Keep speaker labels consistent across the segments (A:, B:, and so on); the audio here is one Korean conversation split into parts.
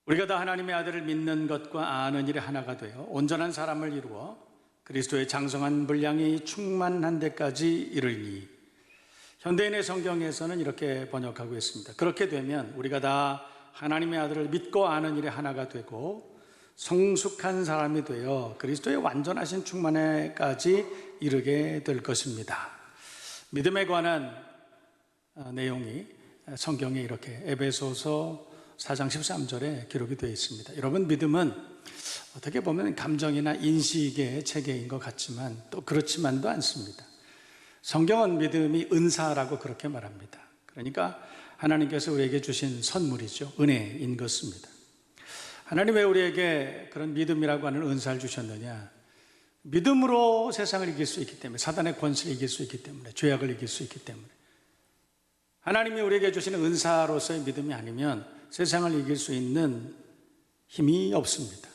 A: 우리가 다 하나님의 아들을 믿는 것과 아는 일이 하나가 되어 온전한 사람을 이루어 그리스도의 장성한 분량이 충만한 데까지 이르니, 현대인의 성경에서는 이렇게 번역하고 있습니다. 그렇게 되면 우리가 다 하나님의 아들을 믿고 아는 일이 하나가 되고 성숙한 사람이 되어 그리스도의 완전하신 충만에까지 이르게 될 것입니다. 믿음에 관한 내용이 성경에 이렇게 에베소서 4장 13절에 기록이 되어 있습니다. 여러분, 믿음은 어떻게 보면 감정이나 인식의 체계인 것 같지만 또 그렇지만도 않습니다. 성경은 믿음이 은사라고 그렇게 말합니다. 그러니까 하나님께서 우리에게 주신 선물이죠. 은혜인 것입니다. 하나님 왜 우리에게 그런 믿음이라고 하는 은사를 주셨느냐? 믿음으로 세상을 이길 수 있기 때문에, 사단의 권세를 이길 수 있기 때문에, 죄악을 이길 수 있기 때문에. 하나님이 우리에게 주시는 은사로서의 믿음이 아니면 세상을 이길 수 있는 힘이 없습니다.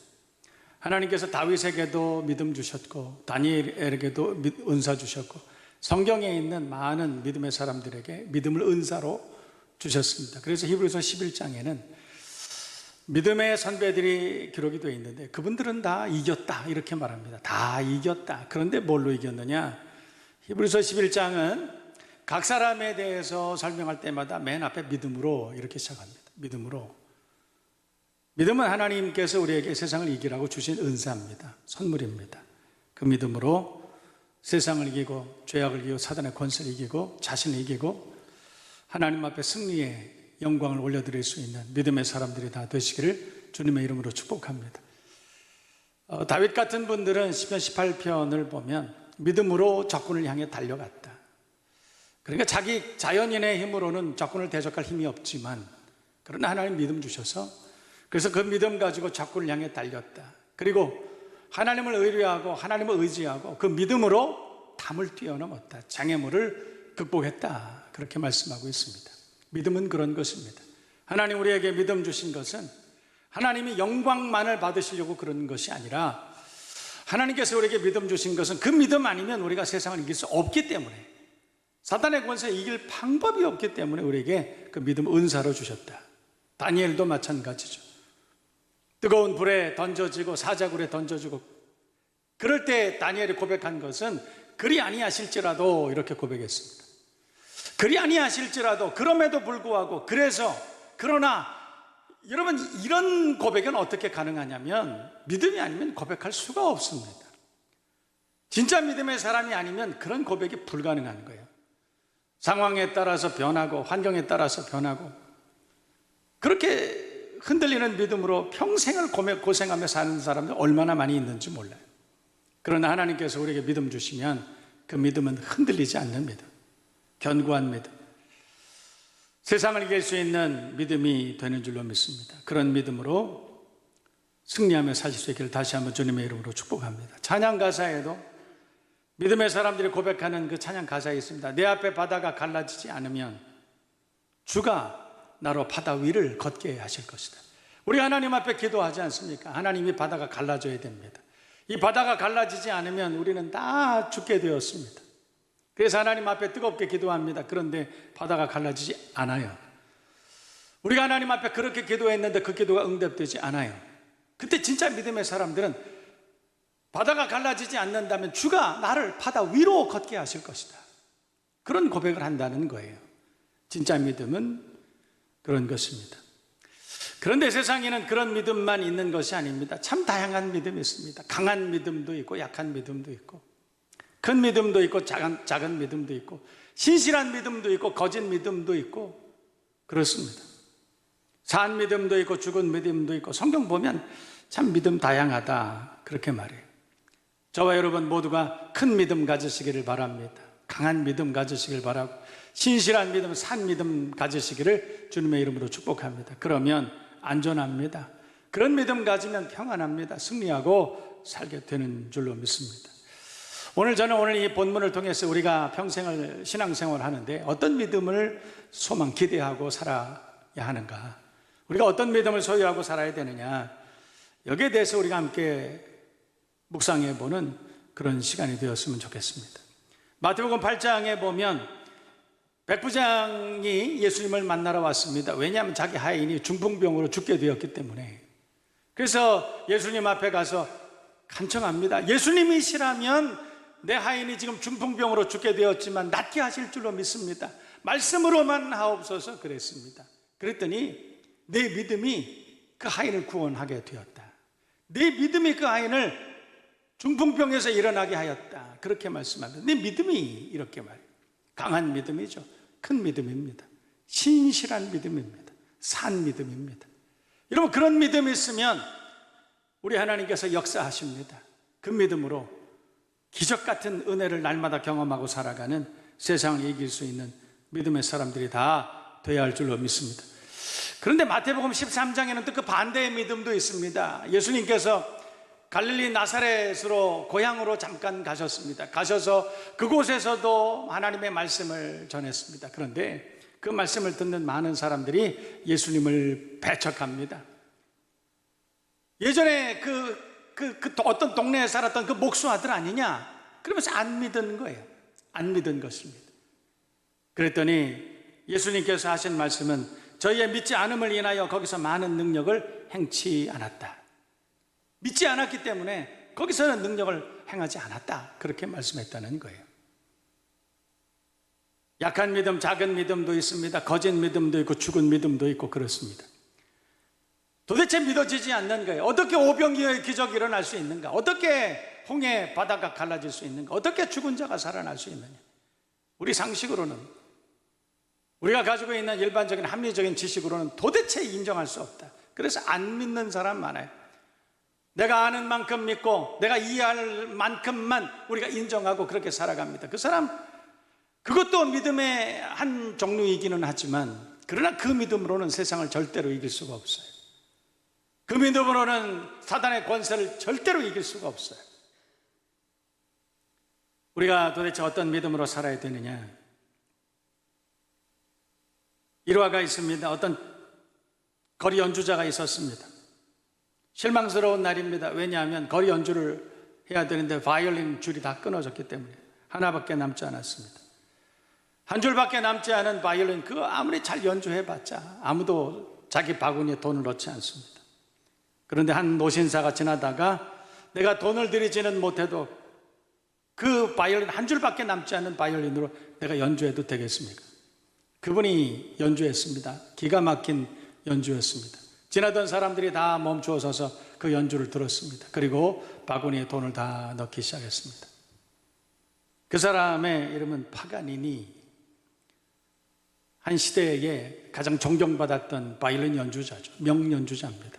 A: 하나님께서 다윗에게도 믿음 주셨고 다니엘에게도 은사 주셨고 성경에 있는 많은 믿음의 사람들에게 믿음을 은사로 주셨습니다. 그래서 히브리서 11장에는 믿음의 선배들이 기록이 되어 있는데 그분들은 다 이겼다 이렇게 말합니다. 다 이겼다. 그런데 뭘로 이겼느냐? 히브리서 11장은 각 사람에 대해서 설명할 때마다 맨 앞에 믿음으로 이렇게 시작합니다. 믿음으로. 믿음은 하나님께서 우리에게 세상을 이기라고 주신 은사입니다. 선물입니다. 그 믿음으로 세상을 이기고 죄악을 이기고 사단의 권세를 이기고 자신을 이기고 하나님 앞에 승리의 영광을 올려드릴 수 있는 믿음의 사람들이 다 되시기를 주님의 이름으로 축복합니다. 다윗 같은 분들은 시편 18편을 보면 믿음으로 적군을 향해 달려갔다. 그러니까 자기 자연인의 힘으로는 적군을 대적할 힘이 없지만 그러나 하나님 믿음 주셔서 그래서 그 믿음 가지고 적군을 향해 달렸다. 그리고 하나님을 의뢰하고 하나님을 의지하고 그 믿음으로 담을 뛰어넘었다. 장애물을 극복했다. 그렇게 말씀하고 있습니다. 믿음은 그런 것입니다. 하나님 우리에게 믿음 주신 것은 하나님이 영광만을 받으시려고 그런 것이 아니라 하나님께서 우리에게 믿음 주신 것은 그 믿음 아니면 우리가 세상을 이길 수 없기 때문에, 사단의 권세에 이길 방법이 없기 때문에 우리에게 그 믿음 은사로 주셨다. 다니엘도 마찬가지죠. 뜨거운 불에 던져지고 사자굴에 던져지고 그럴 때 다니엘이 고백한 것은 그리 아니하실지라도 이렇게 고백했습니다. 그리 아니하실지라도, 그럼에도 불구하고, 그러나 여러분, 이런 고백은 어떻게 가능하냐면 믿음이 아니면 고백할 수가 없습니다. 진짜 믿음의 사람이 아니면 그런 고백이 불가능한 거예요. 상황에 따라서 변하고 환경에 따라서 변하고 그렇게 흔들리는 믿음으로 평생을 고생하며 사는 사람들 얼마나 많이 있는지 몰라요. 그러나 하나님께서 우리에게 믿음 주시면 그 믿음은 흔들리지 않는 믿음, 견고한 믿음, 세상을 이길 수 있는 믿음이 되는 줄로 믿습니다. 그런 믿음으로 승리하며 사실 수 있기를 다시 한번 주님의 이름으로 축복합니다. 찬양 가사에도 믿음의 사람들이 고백하는 그 찬양 가사에 있습니다. 내 앞에 바다가 갈라지지 않으면 주가 나로 바다 위를 걷게 하실 것이다. 우리 하나님 앞에 기도하지 않습니까? 하나님이 바다가 갈라져야 됩니다. 이 바다가 갈라지지 않으면 우리는 다 죽게 되었습니다. 그래서 하나님 앞에 뜨겁게 기도합니다. 그런데 바다가 갈라지지 않아요. 우리가 하나님 앞에 그렇게 기도했는데 그 기도가 응답되지 않아요. 그때 진짜 믿음의 사람들은 바다가 갈라지지 않는다면 주가 나를 바다 위로 걷게 하실 것이다. 그런 고백을 한다는 거예요. 진짜 믿음은 그런 것입니다. 그런데 세상에는 그런 믿음만 있는 것이 아닙니다. 참 다양한 믿음이 있습니다. 강한 믿음도 있고 약한 믿음도 있고 큰 믿음도 있고 작은 믿음도 있고 신실한 믿음도 있고 거짓 믿음도 있고 그렇습니다. 산 믿음도 있고 죽은 믿음도 있고 성경 보면 참 믿음 다양하다 그렇게 말해요. 저와 여러분 모두가 큰 믿음 가지시기를 바랍니다. 강한 믿음 가지시기를 바라고 신실한 믿음, 산 믿음 가지시기를 주님의 이름으로 축복합니다. 그러면 안전합니다. 그런 믿음 가지면 평안합니다. 승리하고 살게 되는 줄로 믿습니다. 저는 이 본문을 통해서 우리가 평생을 신앙생활을 하는데 어떤 믿음을 소망, 기대하고 살아야 하는가, 우리가 어떤 믿음을 소유하고 살아야 되느냐, 여기에 대해서 우리가 함께 묵상해 보는 그런 시간이 되었으면 좋겠습니다. 마태복음 8장에 보면 백부장이 예수님을 만나러 왔습니다. 왜냐하면 자기 하인이 중풍병으로 죽게 되었기 때문에 그래서 예수님 앞에 가서 간청합니다. 예수님이시라면 내 하인이 지금 중풍병으로 죽게 되었지만 낫게 하실 줄로 믿습니다. 말씀으로만 하옵소서 그랬습니다. 그랬더니 내 믿음이 그 하인을 구원하게 되었다. 내 믿음이 그 하인을 중풍병에서 일어나게 하였다. 그렇게 말씀합니다. 내 믿음이 이렇게 말해요. 강한 믿음이죠. 큰 믿음입니다. 신실한 믿음입니다. 산 믿음입니다. 여러분, 그런 믿음이 있으면 우리 하나님께서 역사하십니다. 그 믿음으로 기적 같은 은혜를 날마다 경험하고 살아가는 세상을 이길 수 있는 믿음의 사람들이 다 되어야 할 줄로 믿습니다. 그런데 마태복음 13장에는 또 그 반대의 믿음도 있습니다. 예수님께서 갈릴리 나사렛으로 고향으로 잠깐 가셨습니다. 가셔서 그곳에서도 하나님의 말씀을 전했습니다. 그런데 그 말씀을 듣는 많은 사람들이 예수님을 배척합니다. 예전에 어떤 동네에 살았던 그 목수 아들 아니냐? 그러면서 안 믿은 거예요. 안 믿은 것입니다. 그랬더니 예수님께서 하신 말씀은 저희의 믿지 않음을 인하여 거기서 많은 능력을 행치 않았다. 믿지 않았기 때문에 거기서는 능력을 행하지 않았다. 그렇게 말씀했다는 거예요. 약한 믿음, 작은 믿음도 있습니다. 거짓 믿음도 있고 죽은 믿음도 있고 그렇습니다. 도대체 믿어지지 않는 거예요. 어떻게 오병이어의 기적이 일어날 수 있는가? 어떻게 홍해 바다가 갈라질 수 있는가? 어떻게 죽은 자가 살아날 수 있느냐? 우리 상식으로는, 우리가 가지고 있는 일반적인 합리적인 지식으로는 도대체 인정할 수 없다. 그래서 안 믿는 사람 많아요. 내가 아는 만큼 믿고 내가 이해할 만큼만 우리가 인정하고 그렇게 살아갑니다. 그 사람, 그것도 믿음의 한 종류이기는 하지만, 그러나 그 믿음으로는 세상을 절대로 이길 수가 없어요. 그 믿음으로는 사단의 권세를 절대로 이길 수가 없어요. 우리가 도대체 어떤 믿음으로 살아야 되느냐? 일화가 있습니다. 어떤 거리 연주자가 있었습니다. 실망스러운 날입니다. 왜냐하면 거리 연주를 해야 되는데 바이올린 줄이 다 끊어졌기 때문에 하나밖에 남지 않았습니다. 한 줄밖에 남지 않은 바이올린, 그거 아무리 잘 연주해봤자 아무도 자기 바구니에 돈을 넣지 않습니다. 그런데 한 노신사가 지나다가 내가 돈을 들이지는 못해도 그 바이올린, 한 줄밖에 남지 않은 바이올린으로 내가 연주해도 되겠습니까? 그분이 연주했습니다. 기가 막힌 연주였습니다. 지나던 사람들이 다 멈추어 서서 그 연주를 들었습니다. 그리고 바구니에 돈을 다 넣기 시작했습니다. 그 사람의 이름은 파가니니, 한 시대에 가장 존경받았던 바이올린 연주자죠. 명연주자입니다.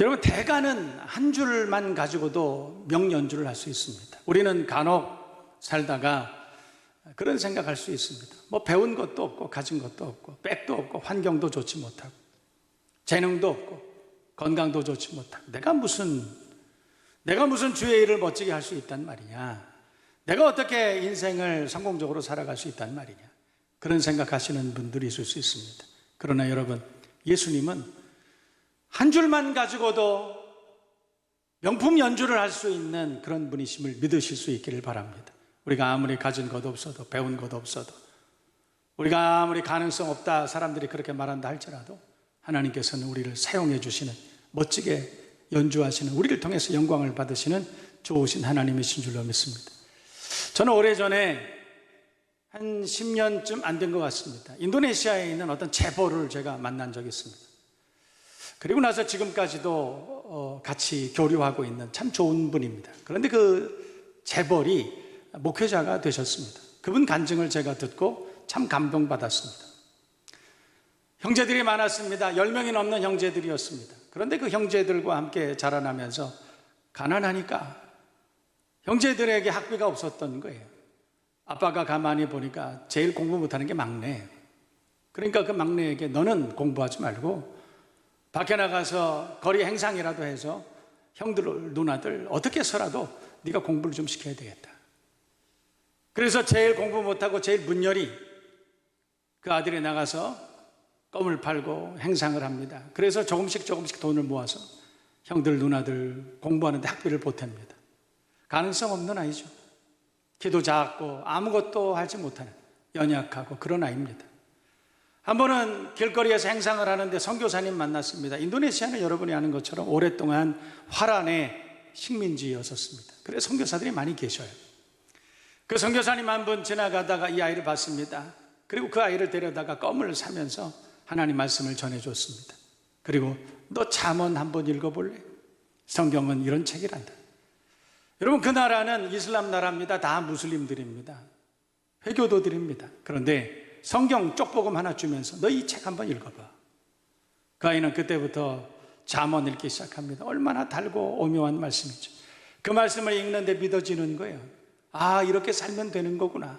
A: 여러분, 대가는 한 줄만 가지고도 명연주를 할 수 있습니다. 우리는 간혹 살다가 그런 생각할 수 있습니다. 뭐 배운 것도 없고 가진 것도 없고 백도 없고 환경도 좋지 못하고 재능도 없고 건강도 좋지 못하고 내가 무슨 주의 일을 멋지게 할 수 있단 말이냐? 내가 어떻게 인생을 성공적으로 살아갈 수 있단 말이냐? 그런 생각하시는 분들이 있을 수 있습니다. 그러나 여러분, 예수님은 한 줄만 가지고도 명품 연주를 할 수 있는 그런 분이심을 믿으실 수 있기를 바랍니다. 우리가 아무리 가진 것 없어도, 배운 것 없어도, 우리가 아무리 가능성 없다 사람들이 그렇게 말한다 할지라도 하나님께서는 우리를 사용해 주시는, 멋지게 연주하시는, 우리를 통해서 영광을 받으시는 좋으신 하나님이신 줄로 믿습니다. 저는 오래전에 한 10년쯤 안 된 것 같습니다. 인도네시아에 있는 어떤 재벌을 제가 만난 적이 있습니다. 그리고 나서 지금까지도 같이 교류하고 있는 참 좋은 분입니다. 그런데 그 재벌이 목회자가 되셨습니다. 그분 간증을 제가 듣고 참 감동받았습니다. 형제들이 많았습니다. 10명이 넘는 형제들이었습니다. 그런데 그 형제들과 함께 자라나면서 가난하니까 형제들에게 학비가 없었던 거예요. 아빠가 가만히 보니까 제일 공부 못하는 게 막내예요. 그러니까 그 막내에게 너는 공부하지 말고 밖에 나가서 거리 행상이라도 해서 형들, 누나들 어떻게 해서라도 네가 공부를 좀 시켜야 되겠다. 그래서 제일 공부 못하고 제일 문열이 그 아들이 나가서 껌을 팔고 행상을 합니다. 그래서 조금씩 돈을 모아서 형들, 누나들 공부하는데 학비를 보탭니다. 가능성 없는 아이죠. 키도 작고 아무것도 하지 못하는 연약하고 그런 아이입니다. 한 번은 길거리에서 행상을 하는데 선교사님 만났습니다. 인도네시아는 여러분이 아는 것처럼 오랫동안 화란의 식민지였었습니다. 그래서 선교사들이 많이 계셔요. 그 선교사님 한 분 지나가다가 이 아이를 봤습니다. 그리고 그 아이를 데려다가 껌을 사면서 하나님 말씀을 전해줬습니다. 그리고 너 잠언 한번 읽어볼래? 성경은 이런 책이란다. 여러분, 그 나라는 이슬람 나라입니다. 다 무슬림들입니다. 회교도들입니다. 그런데 성경 쪽복음 하나 주면서 너 이 책 한번 읽어봐. 그 아이는 그때부터 잠언 읽기 시작합니다. 얼마나 달고 오묘한 말씀이죠. 그 말씀을 읽는데 믿어지는 거예요. 아, 이렇게 살면 되는 거구나.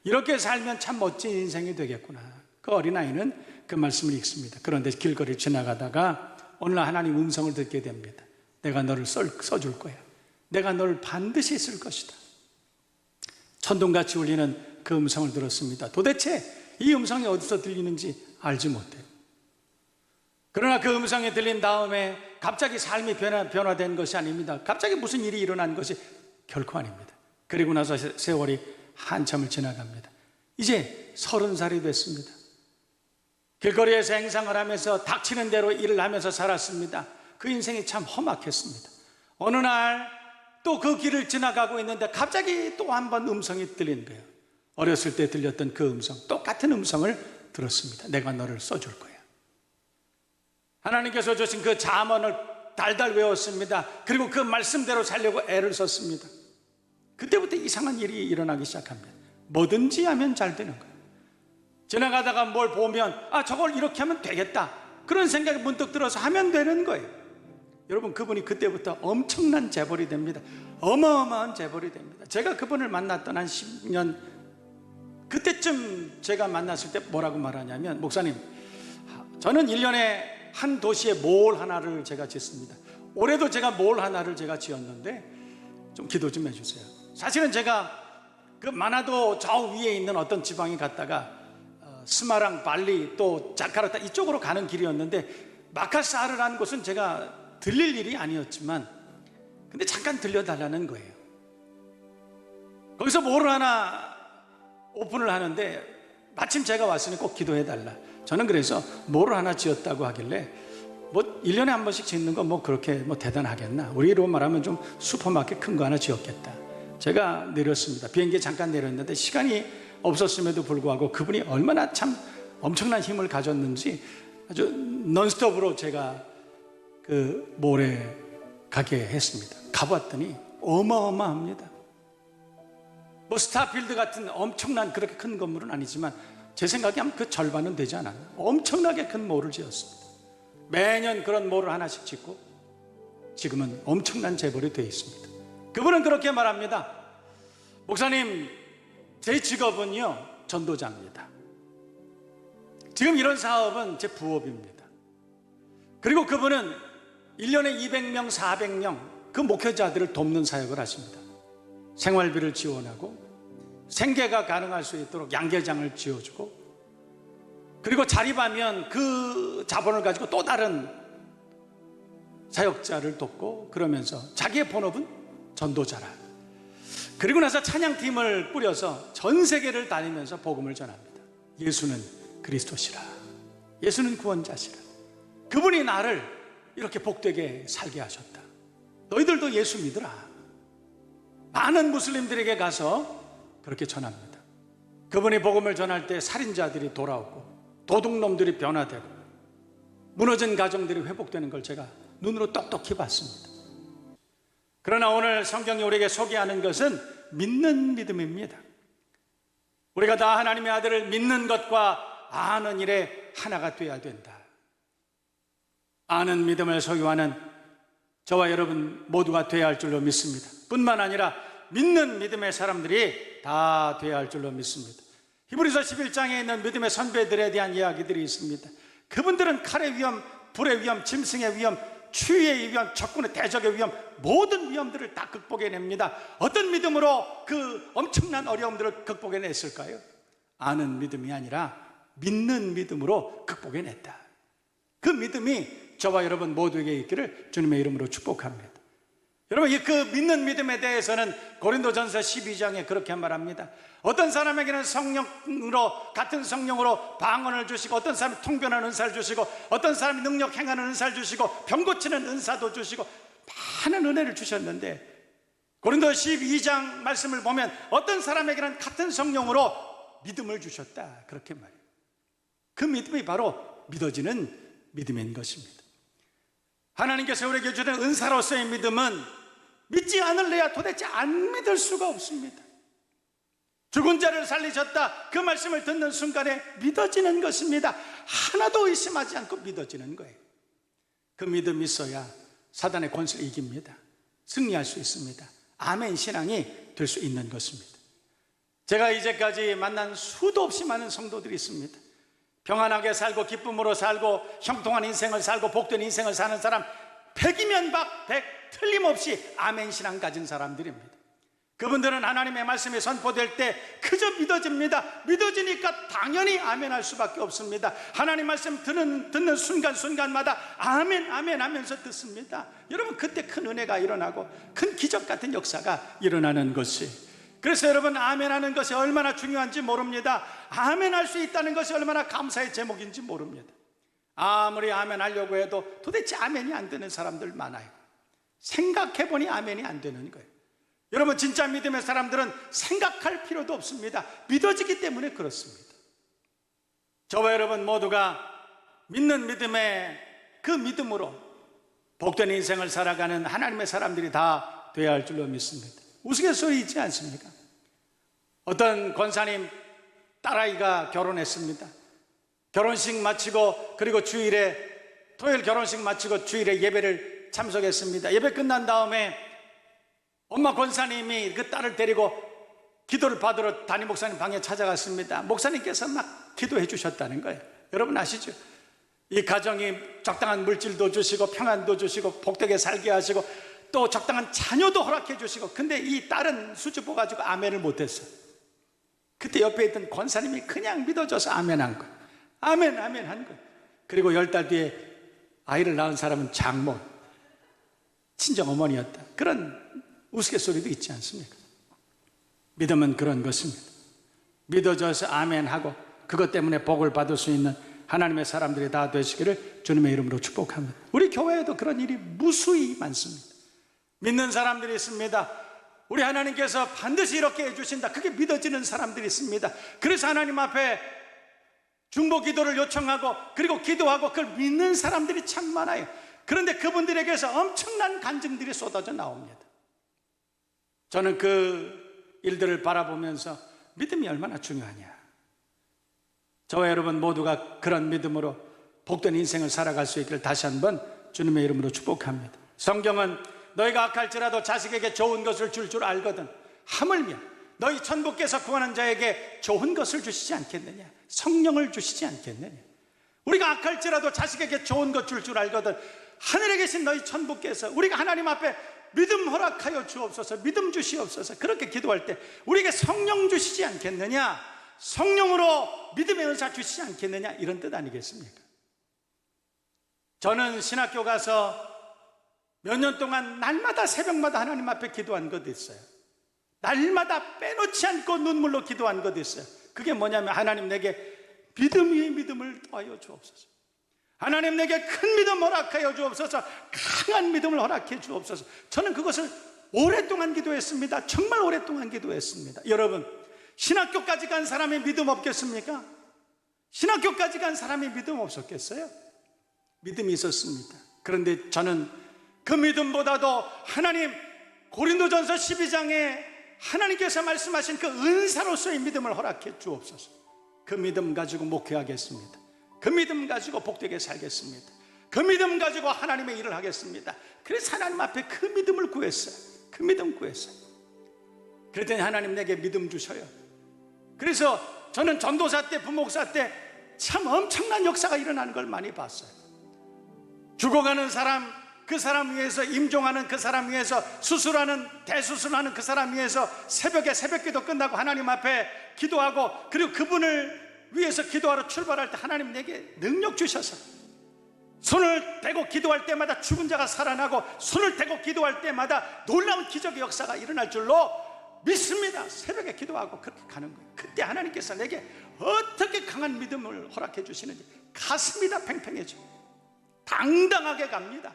A: 이렇게 살면 참 멋진 인생이 되겠구나. 그 어린아이는 그 말씀을 읽습니다. 그런데 길거리를 지나가다가 어느 날 하나님 음성을 듣게 됩니다. 내가 너를 써줄 거야. 내가 너를 반드시 쓸 것이다. 천둥같이 울리는 그 음성을 들었습니다. 도대체 이 음성이 어디서 들리는지 알지 못해요. 그러나 그 음성이 들린 다음에 갑자기 삶이 변화된 것이 아닙니다. 갑자기 무슨 일이 일어난 것이 결코 아닙니다. 그리고 나서 세월이 한참을 지나갑니다. 이제 30살이 됐습니다. 길거리에서 행상을 하면서 닥치는 대로 일을 하면서 살았습니다. 그 인생이 참 험악했습니다. 어느 날 또 그 길을 지나가고 있는데 갑자기 또 한 번 음성이 들린 거예요. 어렸을 때 들렸던 그 음성, 똑같은 음성을 들었습니다. 내가 너를 써줄 거야. 하나님께서 주신 그 잠언을 달달 외웠습니다. 그리고 그 말씀대로 살려고 애를 썼습니다. 그때부터 이상한 일이 일어나기 시작합니다. 뭐든지 하면 잘 되는 거예요. 지나가다가 뭘 보면 아, 저걸 이렇게 하면 되겠다, 그런 생각이 문득 들어서 하면 되는 거예요. 여러분, 그분이 그때부터 엄청난 재벌이 됩니다. 어마어마한 재벌이 됩니다. 제가 그분을 만났던 한 10년 그때쯤 제가 만났을 때 뭐라고 말하냐면, 목사님, 저는 1년에 한 도시에 몰 하나를 제가 짓습니다. 올해도 제가 몰 하나를 제가 지었는데 좀 기도 좀 해주세요. 사실은 제가 그 마나도 저 위에 있는 어떤 지방에 갔다가 스마랑, 발리, 또 자카르타 이쪽으로 가는 길이었는데 마카사르라는 곳은 제가 들릴 일이 아니었지만 근데 잠깐 들려달라는 거예요. 거기서 몰을 하나 오픈을 하는데 마침 제가 왔으니 꼭 기도해달라. 저는 그래서 몰을 하나 지었다고 하길래 뭐 1년에 한 번씩 짓는 거 뭐 그렇게 뭐 대단하겠나, 우리로 말하면 좀 슈퍼마켓 큰 거 하나 지었겠다. 제가 내렸습니다. 비행기에 잠깐 내렸는데 시간이 없었음에도 불구하고 그분이 얼마나 참 엄청난 힘을 가졌는지 아주 넌스톱으로 제가 그 몰에 가게 했습니다. 가봤더니 어마어마합니다. 뭐 스타필드 같은 엄청난 그렇게 큰 건물은 아니지만 제 생각에 한 그 절반은 되지 않았나, 엄청나게 큰 몰을 지었습니다. 매년 그런 몰을 하나씩 짓고 지금은 엄청난 재벌이 되어 있습니다. 그분은 그렇게 말합니다. 목사님, 제 직업은요 전도자입니다. 지금 이런 사업은 제 부업입니다. 그리고 그분은 1년에 200명, 400명 그 목회자들을 돕는 사역을 하십니다. 생활비를 지원하고 생계가 가능할 수 있도록 양계장을 지어주고, 그리고 자립하면 그 자본을 가지고 또 다른 사역자를 돕고, 그러면서 자기의 본업은 전도자라. 그리고 나서 찬양팀을 꾸려서 전 세계를 다니면서 복음을 전합니다. 예수는 그리스도시라, 예수는 구원자시라, 그분이 나를 이렇게 복되게 살게 하셨다, 너희들도 예수 믿으라. 많은 무슬림들에게 가서 그렇게 전합니다. 그분이 복음을 전할 때 살인자들이 돌아오고 도둑놈들이 변화되고 무너진 가정들이 회복되는 걸 제가 눈으로 똑똑히 봤습니다. 그러나 오늘 성경이 우리에게 소개하는 것은 믿는 믿음입니다. 우리가 다 하나님의 아들을 믿는 것과 아는 일에 하나가 되어야 된다. 아는 믿음을 소유하는 저와 여러분 모두가 되어야 할 줄로 믿습니다. 뿐만 아니라 믿는 믿음의 사람들이 다 되어야 할 줄로 믿습니다. 히브리서 11장에 있는 믿음의 선배들에 대한 이야기들이 있습니다. 그분들은 칼의 위험, 불의 위험, 짐승의 위험, 추위의 위험, 적군의 대적의 위험, 모든 위험들을 다 극복해냅니다. 어떤 믿음으로 그 엄청난 어려움들을 극복해냈을까요? 아는 믿음이 아니라 믿는 믿음으로 극복해냈다. 그 믿음이 저와 여러분 모두에게 있기를 주님의 이름으로 축복합니다. 여러분, 그 믿는 믿음에 대해서는 고린도전서 12장에 그렇게 말합니다. 어떤 사람에게는 성령으로, 같은 성령으로 방언을 주시고, 어떤 사람이 통변하는 은사를 주시고, 어떤 사람이 능력 행하는 은사를 주시고, 병 고치는 은사도 주시고, 많은 은혜를 주셨는데, 고린도 12장 말씀을 보면 어떤 사람에게는 같은 성령으로 믿음을 주셨다, 그렇게 말해요. 그 믿음이 바로 믿어지는 믿음인 것입니다. 하나님께서 우리에게 주는 은사로서의 믿음은 믿지 않을래야 도대체 안 믿을 수가 없습니다. 죽은 자를 살리셨다, 그 말씀을 듣는 순간에 믿어지는 것입니다. 하나도 의심하지 않고 믿어지는 거예요. 그 믿음이 있어야 사단의 권세를 이깁니다. 승리할 수 있습니다. 아멘 신앙이 될 수 있는 것입니다. 제가 이제까지 만난 수도 없이 많은 성도들이 있습니다. 평안하게 살고 기쁨으로 살고 형통한 인생을 살고 복된 인생을 사는 사람 100이면 100 틀림없이 아멘 신앙 가진 사람들입니다. 그분들은 하나님의 말씀이 선포될 때 그저 믿어집니다. 믿어지니까 당연히 아멘 할 수밖에 없습니다. 하나님 말씀 듣는 순간순간마다 아멘 아멘 하면서 듣습니다. 여러분, 그때 큰 은혜가 일어나고 큰 기적 같은 역사가 일어나는 것이, 그래서 여러분, 아멘 하는 것이 얼마나 중요한지 모릅니다. 아멘 할 수 있다는 것이 얼마나 감사의 제목인지 모릅니다. 아무리 아멘 하려고 해도 도대체 아멘이 안 되는 사람들 많아요. 생각해보니 아멘이 안 되는 거예요. 여러분, 진짜 믿음의 사람들은 생각할 필요도 없습니다. 믿어지기 때문에 그렇습니다. 저와 여러분 모두가 믿는 믿음의 그 믿음으로 복된 인생을 살아가는 하나님의 사람들이 다 되어야 할 줄로 믿습니다. 우스갯소리 있지 않습니까? 어떤 권사님 딸아이가 결혼했습니다. 결혼식 마치고, 그리고 토요일 결혼식 마치고 주일에 예배를 참석했습니다. 예배 끝난 다음에 엄마 권사님이 그 딸을 데리고 기도를 받으러 담임 목사님 방에 찾아갔습니다. 목사님께서 막 기도해 주셨다는 거예요. 여러분 아시죠? 이 가정이 적당한 물질도 주시고 평안도 주시고 복되게 살게 하시고 또 적당한 자녀도 허락해 주시고, 근데 이 딸은 수줍어 가지고 아멘을 못했어요. 그때 옆에 있던 권사님이 그냥 믿어줘서 아멘 한 거예요. 아멘 아멘 한 거예요. 그리고 10달 뒤에 아이를 낳은 사람은 장모, 친정어머니였다. 그런 우스갯소리도 있지 않습니까? 믿음은 그런 것입니다. 믿어져서 아멘하고 그것 때문에 복을 받을 수 있는 하나님의 사람들이 다 되시기를 주님의 이름으로 축복합니다. 우리 교회에도 그런 일이 무수히 많습니다. 믿는 사람들이 있습니다. 우리 하나님께서 반드시 이렇게 해주신다, 그게 믿어지는 사람들이 있습니다. 그래서 하나님 앞에 중보 기도를 요청하고 그리고 기도하고 그걸 믿는 사람들이 참 많아요. 그런데 그분들에게서 엄청난 간증들이 쏟아져 나옵니다. 저는 그 일들을 바라보면서 믿음이 얼마나 중요하냐, 저와 여러분 모두가 그런 믿음으로 복된 인생을 살아갈 수 있기를 다시 한번 주님의 이름으로 축복합니다. 성경은 너희가 악할지라도 자식에게 좋은 것을 줄 줄 알거든 하물며 너희 천부께서 구하는 자에게 좋은 것을 주시지 않겠느냐, 성령을 주시지 않겠느냐. 우리가 악할지라도 자식에게 좋은 것 줄 줄 알거든 하늘에 계신 너희 천부께서 우리가 하나님 앞에 믿음 허락하여 주옵소서, 믿음 주시옵소서, 그렇게 기도할 때 우리에게 성령 주시지 않겠느냐, 성령으로 믿음의 은사 주시지 않겠느냐, 이런 뜻 아니겠습니까? 저는 신학교 가서 몇 년 동안 날마다 새벽마다 하나님 앞에 기도한 것 있어요. 날마다 빼놓지 않고 눈물로 기도한 것 있어요. 그게 뭐냐면, 하나님 내게 믿음 위에 믿음을 더하여 주옵소서, 하나님 내게 큰 믿음 허락하여 주옵소서, 강한 믿음을 허락해 주옵소서. 저는 그것을 오랫동안 기도했습니다. 정말 오랫동안 기도했습니다. 여러분, 신학교까지 간 사람이 믿음 없겠습니까? 신학교까지 간 사람이 믿음 없었겠어요? 믿음이 있었습니다. 그런데 저는 그 믿음보다도 하나님, 고린도전서 12장에 하나님께서 말씀하신 그 은사로서의 믿음을 허락해 주옵소서. 그 믿음 가지고 목회하겠습니다. 그 믿음 가지고 복되게 살겠습니다. 그 믿음 가지고 하나님의 일을 하겠습니다. 그래서 하나님 앞에 그 믿음을 구했어요. 그 믿음 구했어요. 그랬더니 하나님 내게 믿음 주셔요. 그래서 저는 전도사 때, 부목사 때 참 엄청난 역사가 일어나는 걸 많이 봤어요. 죽어가는 사람, 그 사람 위해서 임종하는 그 사람 위해서 수술하는, 대수술하는 그 사람 위해서 새벽에 새벽기도 끝나고 하나님 앞에 기도하고, 그리고 그분을 위해서 기도하러 출발할 때 하나님 내게 능력 주셔서 손을 대고 기도할 때마다 죽은 자가 살아나고 손을 대고 기도할 때마다 놀라운 기적의 역사가 일어날 줄로 믿습니다. 새벽에 기도하고 그렇게 가는 거예요. 그때 하나님께서 내게 어떻게 강한 믿음을 허락해 주시는지 가슴이 다 팽팽해져. 당당하게 갑니다.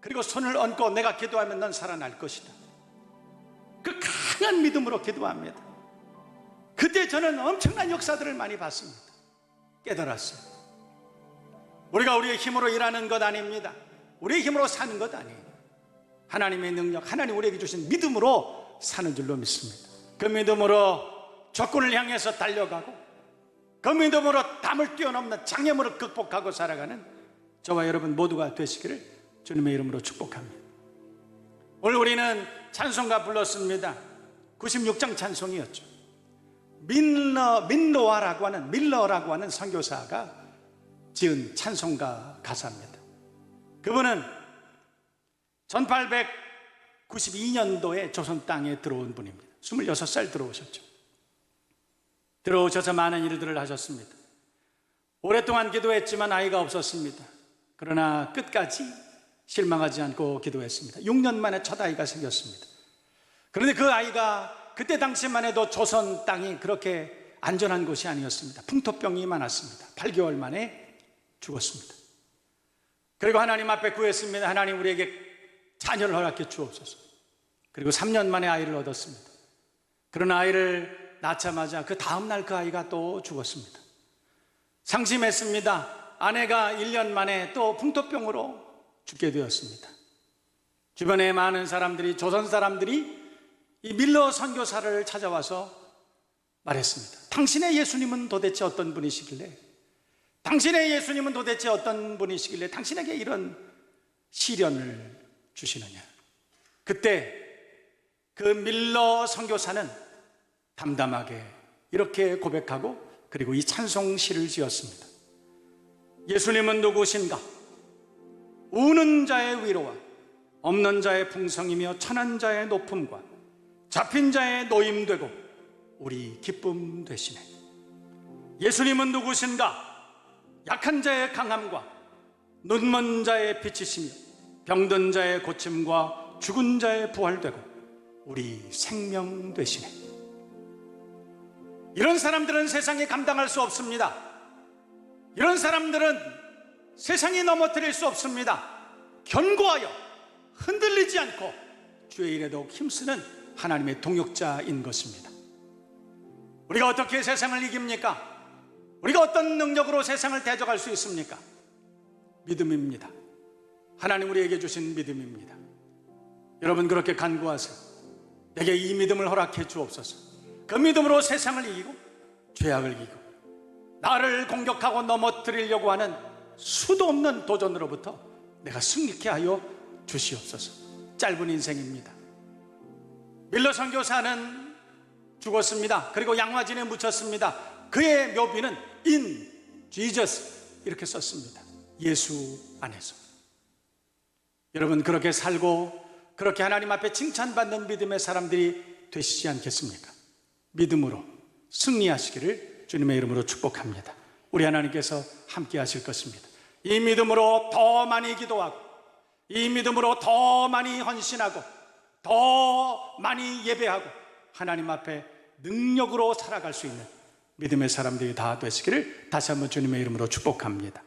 A: 그리고 손을 얹고 내가 기도하면 넌 살아날 것이다. 그 강한 믿음으로 기도합니다. 그때 저는 엄청난 역사들을 많이 봤습니다. 깨달았어요. 우리가 우리의 힘으로 일하는 것 아닙니다. 우리의 힘으로 사는 것 아니에요. 하나님의 능력, 하나님 우리에게 주신 믿음으로 사는 줄로 믿습니다. 그 믿음으로 적군을 향해서 달려가고 그 믿음으로 담을 뛰어넘는 장애물을 극복하고 살아가는 저와 여러분 모두가 되시기를 주님의 이름으로 축복합니다. 오늘 우리는 찬송가 불렀습니다. 96장 찬송이었죠. 밀러라고 하는 선교사가 지은 찬송가 가사입니다. 그분은 1892년도에 조선 땅에 들어온 분입니다. 26살 들어오셨죠. 들어오셔서 많은 일들을 하셨습니다. 오랫동안 기도했지만 아이가 없었습니다. 그러나 끝까지 실망하지 않고 기도했습니다. 6년 만에 첫 아이가 생겼습니다. 그런데 그 아이가 그때 당시만 해도 조선 땅이 그렇게 안전한 곳이 아니었습니다. 풍토병이 많았습니다. 8개월 만에 죽었습니다. 그리고 하나님 앞에 구했습니다. 하나님 우리에게 자녀를 허락해 주옵소서. 그리고 3년 만에 아이를 얻었습니다. 그러나 아이를 낳자마자 그 다음날 그 아이가 또 죽었습니다. 상심했습니다. 아내가 1년 만에 또 풍토병으로 죽게 되었습니다. 주변에 많은 사람들이, 조선 사람들이 이 밀러 선교사를 찾아와서 말했습니다. 당신의 예수님은 도대체 어떤 분이시길래, 당신의 예수님은 도대체 어떤 분이시길래 당신에게 이런 시련을 주시느냐. 그때 그 밀러 선교사는 담담하게 이렇게 고백하고 그리고 이 찬송시를 지었습니다. 예수님은 누구신가? 우는 자의 위로와 없는 자의 풍성이며 천한 자의 높음과 잡힌 자의 노임되고 우리 기쁨 되시네. 예수님은 누구신가? 약한 자의 강함과 눈먼 자의 빛이시며 병든 자의 고침과 죽은 자의 부활되고 우리 생명 되시네. 이런 사람들은 세상에 감당할 수 없습니다. 이런 사람들은 세상이 넘어뜨릴 수 없습니다. 견고하여 흔들리지 않고 주의 일에 더욱 힘쓰는 하나님의 동역자인 것입니다. 우리가 어떻게 세상을 이깁니까? 우리가 어떤 능력으로 세상을 대적할 수 있습니까? 믿음입니다. 하나님 우리에게 주신 믿음입니다. 여러분 그렇게 간구하세요. 내게 이 믿음을 허락해 주옵소서. 그 믿음으로 세상을 이기고 죄악을 이기고 나를 공격하고 넘어뜨리려고 하는 수도 없는 도전으로부터 내가 승리케 하여 주시옵소서. 짧은 인생입니다. 밀러 선교사는 죽었습니다. 그리고 양화진에 묻혔습니다. 그의 묘비는 In Jesus 이렇게 썼습니다. 예수 안에서. 여러분 그렇게 살고 그렇게 하나님 앞에 칭찬받는 믿음의 사람들이 되시지 않겠습니까? 믿음으로 승리하시기를 주님의 이름으로 축복합니다. 우리 하나님께서 함께 하실 것입니다. 이 믿음으로 더 많이 기도하고 이 믿음으로 더 많이 헌신하고 더 많이 예배하고 하나님 앞에 능력으로 살아갈 수 있는 믿음의 사람들이 다 되시기를 다시 한번 주님의 이름으로 축복합니다.